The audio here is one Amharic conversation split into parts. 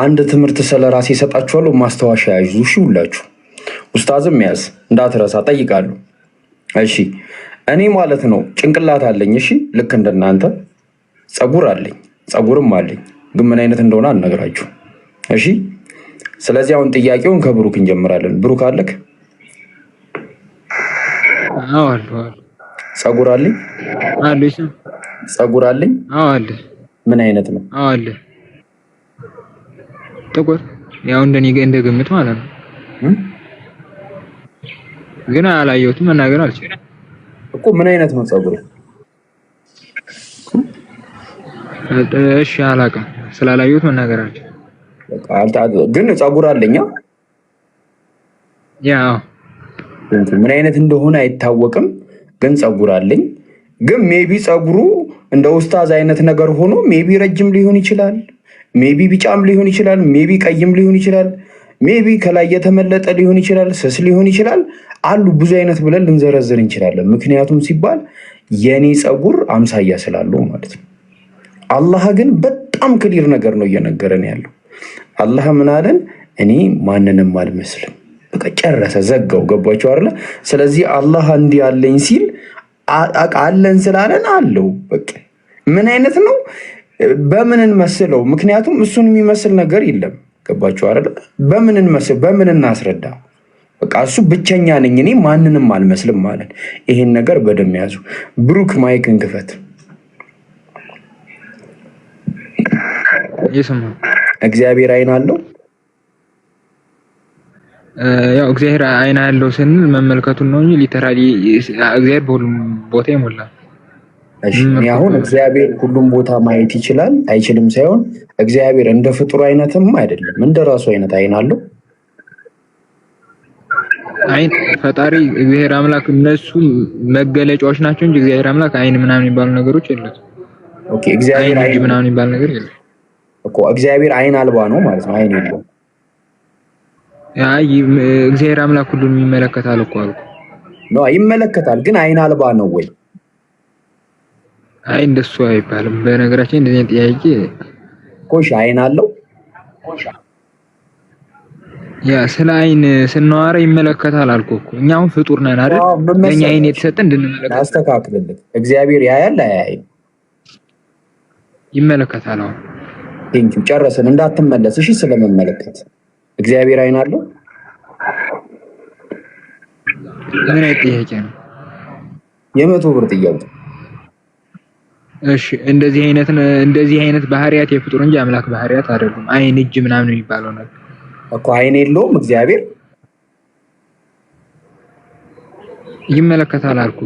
አንድ ትምህርት ስለራሴ እሰጣችኋለሁ። ማስታወሻ ያዙ። እሺ ሁላችሁ ኡስታዝም ያዝ እንዳትረሳ ጠይቃለሁ። እሺ እኔ ማለት ነው ጭንቅላት አለኝ። እሺ ልክ እንደናንተ ፀጉር አለኝ፣ ፀጉርም አለኝ። ግን ምን አይነት እንደሆነ አልነግራችሁ። እሺ ስለዚህ አሁን ጥያቄውን ከብሩክ እንጀምራለን። ብሩክ አለክ? አዎ አለ። ፀጉር አለኝ አለ። እሺ ፀጉር አለኝ። አዎ አለ። ምን አይነት ነው? አዎ አለ። ጥቁር ያው እንደኔ እንደግምት ማለት ነው። ግን አላየሁትም መናገር አልችልም እኮ። ምን አይነት ነው ፀጉር? እሺ አላውቅም፣ ስላላየሁት መናገር አልችልም። ግን ፀጉር አለኛ። ያው ምን አይነት እንደሆነ አይታወቅም፣ ግን ፀጉር አለኝ። ግን ሜቢ ፀጉሩ እንደ ኡስታዝ አይነት ነገር ሆኖ ሜቢ ረጅም ሊሆን ይችላል፣ ሜቢ ቢጫም ሊሆን ይችላል፣ ሜቢ ቀይም ሊሆን ይችላል፣ ሜቢ ከላይ የተመለጠ ሊሆን ይችላል፣ ስስ ሊሆን ይችላል። አሉ ብዙ አይነት ብለን ልንዘረዝር እንችላለን። ምክንያቱም ሲባል የኔ ፀጉር አምሳያ ስላለው ማለት ነው። አላህ ግን በጣም ክሊር ነገር ነው እየነገረን ያለው። አላህ ምን አለን? እኔ ማንንም አልመስልም። በቃ ጨረሰ፣ ዘጋው። ገባችሁ አይደለ? ስለዚህ አላህ እንዲህ አለኝ ሲል አለን ስላለን አለው። በቃ ምን አይነት ነው? በምን እንመስለው? ምክንያቱም እሱን የሚመስል ነገር የለም። ገባችሁ አይደለ? በምን እንመስል? በምን እናስረዳ? በቃ እሱ ብቸኛ ነኝ፣ እኔ ማንንም አልመስልም ማለት። ይሄን ነገር በደም ያዙ። ብሩክ ማይክን ክፈት። እግዚአብሔር አይን አለው። ያው እግዚአብሔር አይን አለው ስንል መመልከቱን ነው እንጂ ሊተራሊ እግዚአብሔር በሁሉም ቦታ ይሞላል። እሺ አሁን እግዚአብሔር ሁሉም ቦታ ማየት ይችላል አይችልም ሳይሆን እግዚአብሔር እንደ ፍጡር አይነትም አይደለም፣ እንደ ራሱ አይነት አይን አለው። አይን ፈጣሪ እግዚአብሔር አምላክ እነሱ መገለጫዎች ናቸው እንጂ እግዚአብሔር አምላክ አይን ምናምን የሚባሉ ነገሮች የሉትም። ኦኬ እግዚአብሔር አይን ምናምን የሚባል ነገር የለም እኮ። እግዚአብሔር አይን አልባ ነው ማለት ነው፣ አይን የለውም። አይ እግዚአብሔር አምላክ ሁሉንም ይመለከታል እኮ አልኩ ነው። ይመለከታል ግን አይን አልባ ነው ወይ? አይ እንደሱ አይባልም። በነገራችን እንደዚህ ጥያቄ ኮሽ አይን አለው። ያ ስለ አይን ስናወራ ይመለከታል አልኩ እኮ። እኛው ፍጡር ነን አይደል? ለኛ አይን የተሰጠ እንድንመለከት አስተካክልልኝ። እግዚአብሔር ያያል አያይም? ይመለከታል። አዎ ቴንኪው ጨረስን። እንዳትመለስ እሺ። ስለመመለከት እግዚአብሔር አይን አለው? ምን አይነት ጥያቄ ነው? የ100 ብር ጥያቄ። እሺ እንደዚህ አይነት ባህሪያት የፍጡር እንጂ አምላክ ባህሪያት አይደሉም። አይን እጅ ምናምን የሚባለው ነገር እኮ አይን የለውም እግዚአብሔር። ይመለከታል አልኩ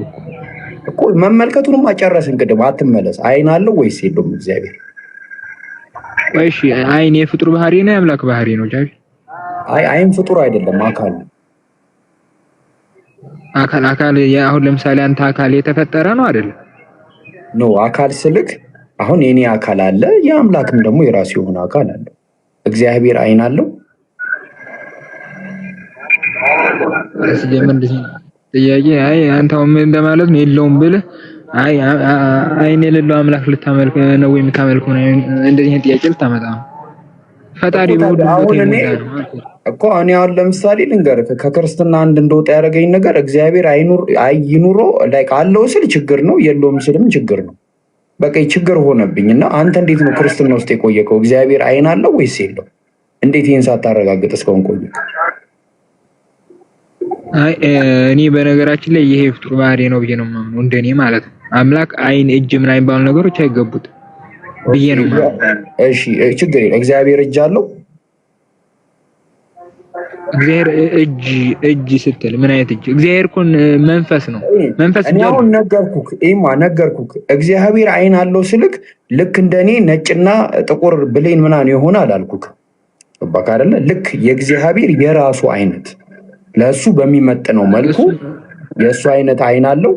እኮ። መመልከቱንም አጨረስን ቅድም። አትመለስ። አይን አለው ወይስ የለውም እግዚአብሔር? እሺ አይን የፍጡር ባህሪ ነው የአምላክ ባህሪ ነው ጃቢ? አይ አይን ፍጡር አይደለም፣ አካል ነው። አካል አሁን ለምሳሌ አንተ አካል የተፈጠረ ነው አይደል? ኖ አካል ስልክ አሁን የኔ አካል አለ፣ የአምላክም ደግሞ የራሱ የሆነ አካል አለ። እግዚአብሔር አይን አለው? ስለምን ጥያቄ አይ አንተው ምን እንደማለት ነው የለውም ብለህ አይ አይን የሌለው አምላክ ልታመልክ ነው ወይ የምታመልከው ነው? እንደዚህ አይነት ጥያቄ ልታመጣ ነው። ፈጣሪ በሁሉ ቦታ ይኖራል እኮ። እኔ አሁን ለምሳሌ ልንገርህ፣ ከክርስትና አንድ እንደወጣ ያደረገኝ ነገር እግዚአብሔር አይኑሮ ላይክ አለው ስል ችግር ነው፣ የለውም ስልም ችግር ነው። በቃ ችግር ሆነብኝ እና አንተ እንዴት ነው ክርስትና ውስጥ የቆየከው? እግዚአብሔር አይን አለው ወይስ የለው? እንዴት ይሄን ሳታረጋግጥ እስካሁን ቆየ? አይ እኔ በነገራችን ላይ ይሄ ፍጡር ባህሪ ነው ብዬ ነው የማምነው፣ እንደኔ ማለት ነው። አምላክ አይን እጅ ምን አይባሉ ነገሮች አይገቡት ብዬ ነው የማምነው። እሺ ችግር የለም። እግዚአብሔር እጅ አለው? እግዚአብሔር እጅ ስትል ምን አይነት እጅ? እግዚአብሔር እኮ መንፈስ ነው። መንፈስ እጅ ነው። ነገርኩክ። እግዚአብሔር አይን አለው ስልክ ልክ እንደኔ ነጭና ጥቁር ብሌን ምናምን ይሆናል አልኩክ። በቃ አይደለ? ልክ የእግዚአብሔር የራሱ አይነት ለሱ በሚመጥነው መልኩ የሱ አይነት አይን አለው።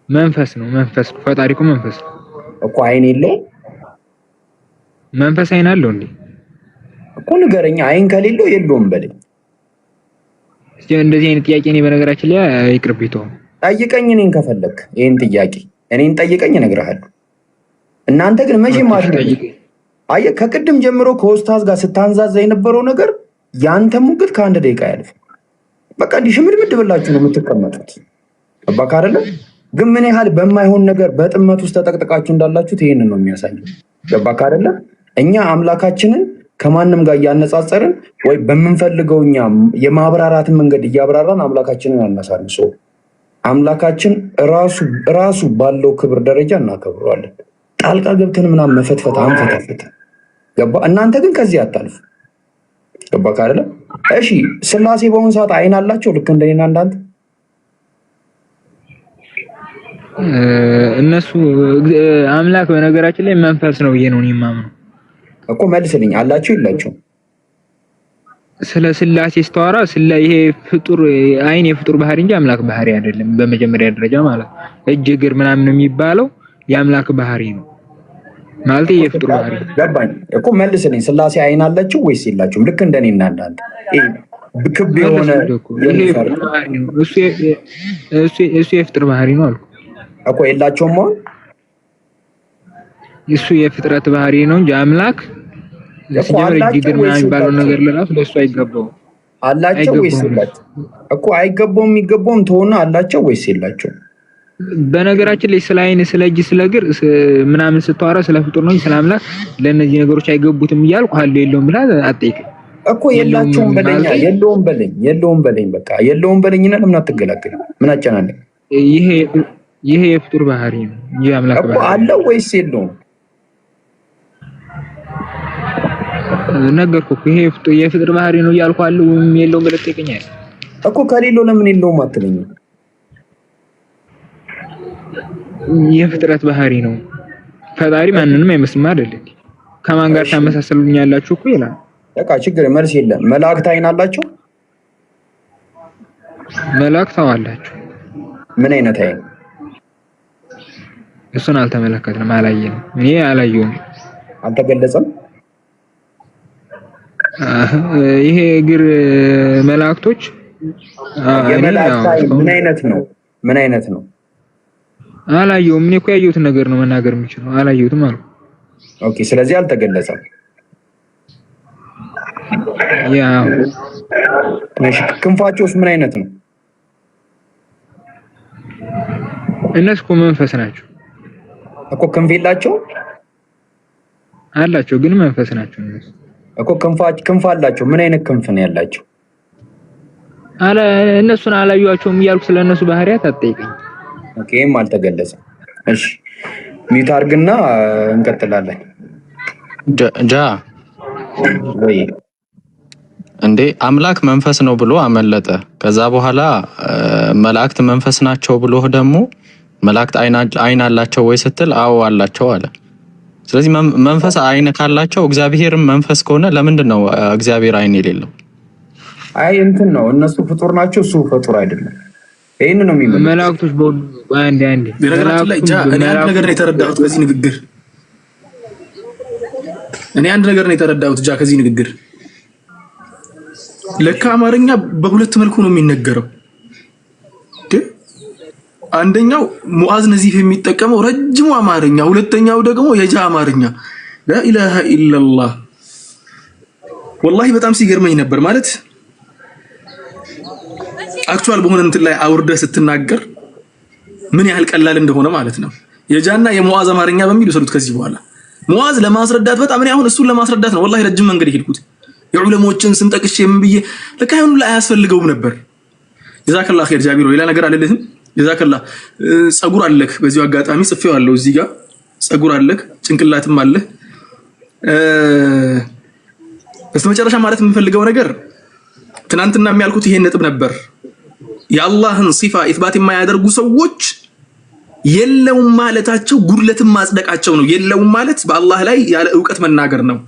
መንፈስ ነው። ፈጣሪ እኮ መንፈስ ነው እኮ። አይን የለውም? መንፈስ አይን አለው እንዴ እኮ ንገረኛ። አይን ከሌለው የለውም በለኝ። እንደዚህ አይነት ጥያቄ እኔ በነገራችን ላይ ይቅርብኝ። ተው ጠይቀኝ። እኔን ከፈለክ ይሄን ጥያቄ እኔን ጠይቀኝ፣ እነግርሃለሁ። እናንተ ግን መቼም አየህ ከቅድም ጀምሮ ከኡስታዝ ጋር ስታንዛዛ የነበረው ነገር ያንተ ሙግት ከአንድ ደቂቃ ያልፍ። በቃ እንዲህ ሽምድምድ ብላችሁ ነው የምትቀመጡት። ገባክ አይደለ? ግን ምን ያህል በማይሆን ነገር በጥመት ውስጥ ተጠቅጥቃችሁ እንዳላችሁት ይሄንን ነው የሚያሳየው። ገባክ አይደለ? እኛ አምላካችንን ከማንም ጋር እያነጻጸርን ወይ በምንፈልገው እኛ የማብራራትን መንገድ እያብራራን አምላካችንን አናሳንሶ አምላካችን ራሱ ባለው ክብር ደረጃ እናከብረዋለን። ጣልቃ ገብተን ምናምን መፈትፈት አንፈተፍት። ገባ? እናንተ ግን ከዚህ አታልፉ። ገባክ አይደለ? እሺ ስላሴ በአሁኑ ሰዓት አይን አላቸው ልክ እንደኔና እንዳንተ? እነሱ አምላክ በነገራችን ላይ መንፈስ ነው ብዬ ነው የማምነው እኮ። መልስልኝ፣ አላቸው የላቸውም? ስለ ስላሴ ስተዋራ ይሄ ፍጡር አይን የፍጡር ባህሪ እንጂ አምላክ ባህሪ አይደለም። በመጀመሪያ ደረጃ ማለት እጅ እግር ምናምን የሚባለው የአምላክ ባህሪ ነው ማለት የፍጡር ባህሪ። ገባኝ እኮ። መልስልኝ፣ ስላሴ አይን አላቸው ወይስ የላቸውም? ልክ እንደኔና እንዳንተ ክብ የሆነ እሱ የፍጡር ባህሪ ነው አልኩ እኮ። የላቸውም ማለት እሱ የፍጥረት ባህሪ ነው እንጂ አምላክ ሲጀምር እጅግር ምናምን የሚባለው ነገር ለራሱ ለእሱ አይገባውም። አላቸው ወይስ የላቸው እኮ? አይገባውም። የሚገባውም ተሆነ አላቸው ወይስ የላቸው? በነገራችን ላይ ስለ አይን፣ ስለ እጅ፣ ስለ እግር ምናምን ስትዋራ ስለ ፍጡር ነው እንጂ ስለ አምላክ ለእነዚህ ነገሮች አይገቡትም እያልኩ አለ የለውም ብላ አትጠይቅም እኮ። የላቸውም በለኛ። የለውም በለኝ በቃ የለውም በለኝና ለምን አትገላገልም? ምን አጨናነቅ? ይሄ የፍጡር ባህሪ ነው እንጂ አምላክ ባህሪ አለው ወይስ የለውም? ነገርኩህ። ይሄ የፍጡር ባህሪ ነው እያልኩ አለው የለውም ብለህ ትጠይቀኛለህ እኮ። ከሌለው ለምን የለውም አትለኝም? የፍጥረት ባህሪ ነው። ፈጣሪ ማንንም አይመስልም አይደል? ከማን ጋር ታመሳሰሉኛላችሁ እኮ ይላል። በቃ ችግር መልስ የለም። መላእክት አይን አላቸው? መላእክት አላቸው። ምን አይነት አይን? እሱን አልተመለከትንም፣ አላየንም። እኔ አላየሁም። አልተገለጸም። ይሄ እግር መላእክቶች የመላእክት አይን ምን አይነት ነው? ምን አይነት ነው? አላየሁም። እኔ እኮ ያየሁትን ነገር ነው መናገር የምችለው። አላየሁትም አልኩ። ኦኬ፣ ስለዚህ አልተገለጸም። ያው ክንፋቸውስ ምን አይነት ነው? እነሱ እኮ መንፈስ ናቸው እኮ። ክንፍ የላቸውም? አላቸው፣ ግን መንፈስ ናቸው እነሱ እኮ። ክንፍ አላቸው። ምን አይነት ክንፍ ነው ያላቸው? እነሱን አላየኋቸውም እያልኩ ስለነሱ ባህሪያት አትጠይቀኝ። ኦኬም፣ አልተገለጸም። እሺ ሚውት አድርግና እንቀጥላለን። ጃ ወይ እንዴ አምላክ መንፈስ ነው ብሎ አመለጠ። ከዛ በኋላ መላእክት መንፈስ ናቸው ብሎ ደግሞ መላእክት አይን አላቸው ወይ ስትል አዎ አላቸው አለ። ስለዚህ መንፈስ አይን ካላቸው እግዚአብሔርም መንፈስ ከሆነ ለምንድን ነው እግዚአብሔር አይን የሌለው? አይ እንትን ነው፣ እነሱ ፍጡር ናቸው፣ እሱ ፍጡር አይደለም። ይሄን ነው የሚመጣው። መላእክቶች አንድ በነገራችን ላይ እኔ አንድ ነገር ነው የተረዳሁት ከዚህ ንግግር። ከዚህ ንግግር ለካ አማርኛ በሁለት መልኩ ነው የሚነገረው። አንደኛው ሙአዝ ነዚፍ የሚጠቀመው ረጅሙ አማርኛ፣ ሁለተኛው ደግሞ የጃ አማርኛ። ላኢላሃ ኢላላህ ወላሂ በጣም ሲገርመኝ ነበር። ማለት አክቹዋል በሆነ እንትን ላይ አውርደህ ስትናገር ምን ያህል ቀላል እንደሆነ ማለት ነው። የጃና የሙአዝ አማርኛ በሚል ወሰዱት። ከዚህ በኋላ ሙአዝ ለማስረዳት በጣም እኔ አሁን እሱን ለማስረዳት ነው ወላሂ ረጅም መንገድ የሄድኩት። የዑለሞችን ስም ጠቅሼ ምን ብዬ ለካ ይሁን ላይ አያስፈልገውም ነበር። ጀዛከላህ ኸይር ጃቢሮ፣ ሌላ ነገር አለልህም? ጀዛከላህ። ጸጉር አለክ፣ በዚሁ አጋጣሚ ጽፌዋለሁ እዚህ ጋር ጸጉር አለክ፣ ጭንቅላትም አለ። በስተመጨረሻ ማለት የምፈልገው ነገር ትናንትና የሚያልኩት ይሄን ነጥብ ነበር። የአላህን ሲፋ ኢስባት የማያደርጉ ሰዎች የለውም ማለታቸው ጉድለትን ማጽደቃቸው ነው። የለውም ማለት በአላህ ላይ ያለ ዕውቀት መናገር ነው።